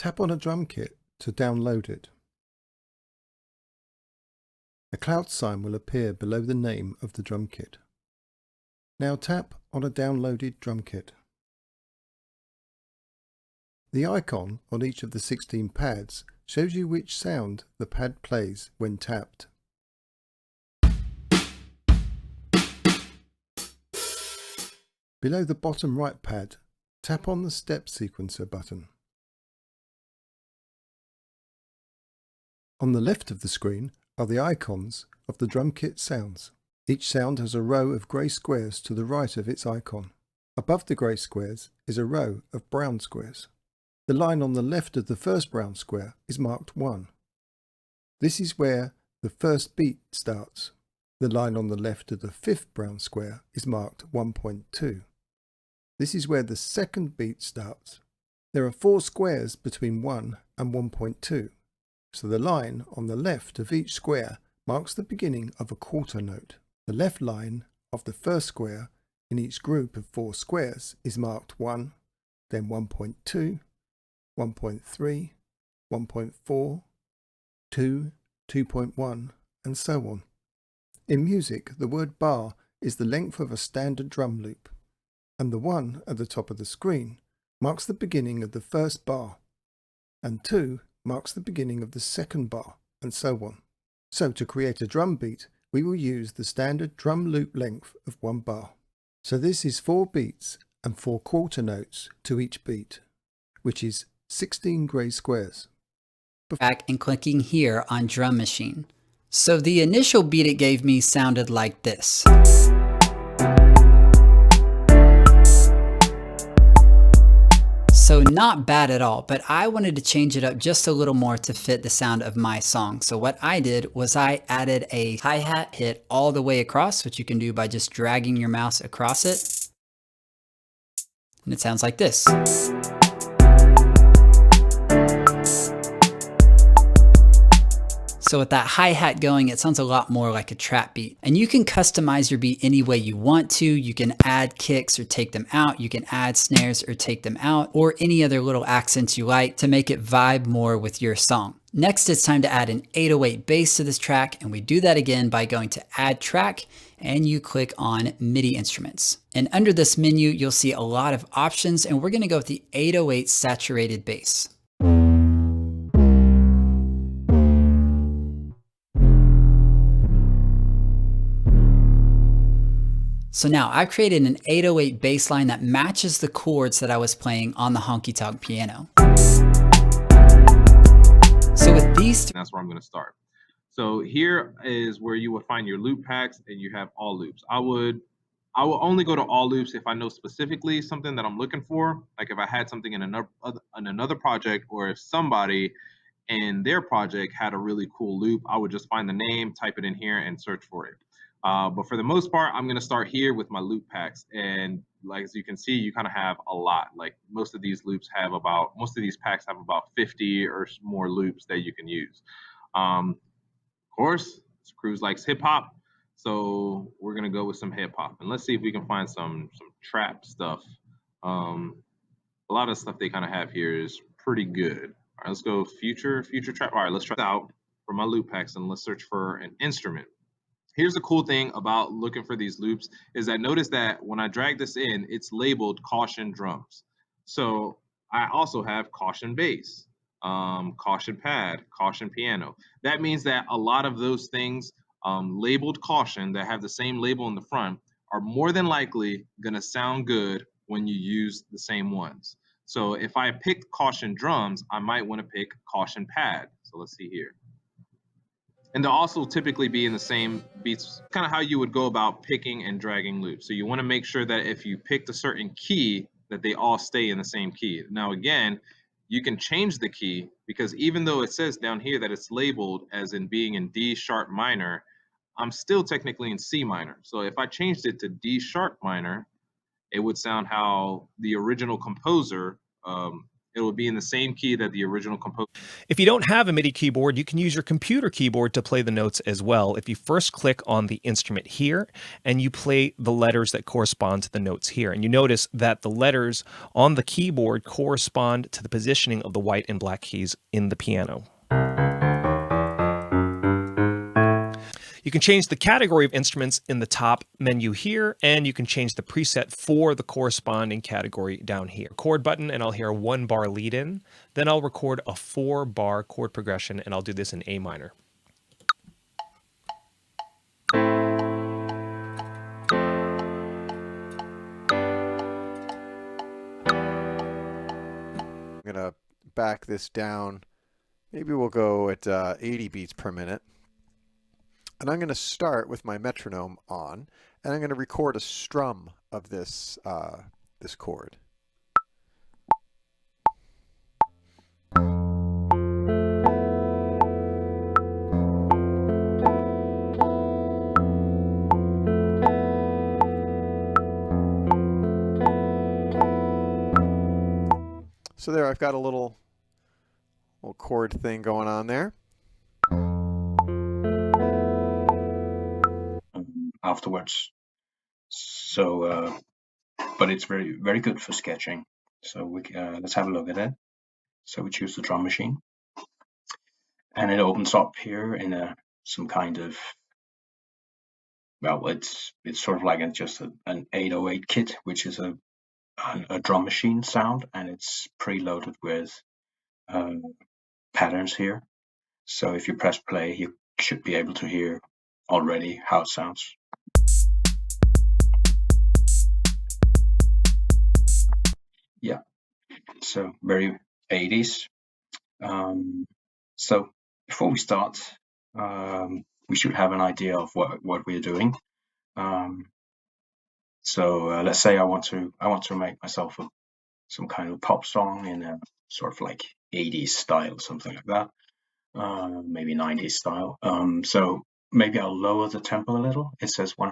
tap on a drum kit to download it. A cloud sign will appear below the name of the drum kit. Now tap on a downloaded drum kit. The icon on each of the 16 pads shows you which sound the pad plays when tapped. Below the bottom right pad, tap on the step sequencer button. On the left of the screen are the icons of the drum kit sounds. Each sound has a row of grey squares to the right of its icon. Above the grey squares is a row of brown squares. The line on the left of the first brown square is marked 1. This is where the first beat starts. The line on the left of the fifth brown square is marked 1.2. This is where the second beat starts. There are 4 squares between 1 and 1.2, so the line on the left of each square marks the beginning of a quarter note. The left line of the first square in each group of 4 squares is marked 1, then 1.2, 1.3, 1.4, 2, 2.1, and so on. In music, the word bar is the length of a standard drum loop, and the 1 at the top of the screen marks the beginning of the first bar, and 2 marks the beginning of the second bar, and so on. So to create a drum beat, we will use the standard drum loop length of 1 bar. So this is 4 beats and 4 quarter notes to each beat, which is 16 grey squares. Back and clicking here on Drum Machine. So the initial beat it gave me sounded like this. So not bad at all, but I wanted to change it up just a little more to fit the sound of my song. So what I did was I added a hi-hat hit all the way across, which you can do by just dragging your mouse across it. And it sounds like this. So with that hi-hat going, it sounds a lot more like a trap beat. And you can customize your beat any way you want to. You can add kicks or take them out. You can add snares or take them out, or any other little accents you like to make it vibe more with your song. Next, it's time to add an 808 bass to this track, and we do that again by going to Add Track, and you click on MIDI Instruments. And under this menu, you'll see a lot of options, and we're gonna go with the 808 saturated bass. So now I've created an 808 bass line that matches the chords that I was playing on the honky tonk piano. So with these, that's where I'm going to start. So here is where you will find your loop packs, and you have all loops. I will only go to all loops if I know specifically something that I'm looking for. Like if I had something in another project, or if somebody in their project had a really cool loop, I would just find the name, type it in here, and search for it. But for the most part, I'm going to start here with my loop packs. And like, as you can see, you kind of have a lot. Like most of these packs have about 50 or more loops that you can use. Of course, Cruz likes hip hop. So we're going to go with some hip hop, and let's see if we can find some trap stuff. A lot of stuff they kind of have here is pretty good. All right, let's go future trap. All right, let's try it out for my loop packs, and let's search for an instrument. Here's the cool thing about looking for these loops is that notice that when I drag this in, it's labeled caution drums. So I also have caution bass, caution pad, caution piano. That means that a lot of those things labeled caution that have the same label in the front are more than likely going to sound good when you use the same ones. So if I picked caution drums, I might want to pick caution pad. So let's see here. And they'll also typically be in the same beats, kind of how you would go about picking and dragging loops. So you want to make sure that if you picked a certain key, that they all stay in the same key. Now, again, you can change the key, because even though it says down here that it's labeled as in being in D sharp minor, I'm still technically in C minor. So if I changed it to D sharp minor, it would sound how the original composer it will be in the same key that the original composer. If you don't have a MIDI keyboard, you can use your computer keyboard to play the notes as well. If you first click on the instrument here and you play the letters that correspond to the notes here, and you notice that the letters on the keyboard correspond to the positioning of the white and black keys in the piano. You can change the category of instruments in the top menu here, and you can change the preset for the corresponding category down here. Chord button, and I'll hear a 1-bar lead in. Then I'll record a 4-bar chord progression, and I'll do this in A minor. I'm gonna back this down. Maybe we'll go at 80 beats per minute. And I'm going to start with my metronome on, and I'm going to record a strum of this this chord. So there, I've got a little chord thing going on there. Afterwards, so but it's very good for sketching. So we let's have a look at it. So we choose the drum machine, and it opens up here in some kind of, well, it's sort of like just an 808 kit, which is a drum machine sound, and it's preloaded with patterns here. So if you press play, you should be able to hear already how it sounds. Yeah, so very 80s. So before we start, we should have an idea of what we're doing. So let's say I want to make myself some kind of pop song in a sort of like 80s style, something like that, maybe 90s style. So maybe I'll lower the tempo a little. It says 100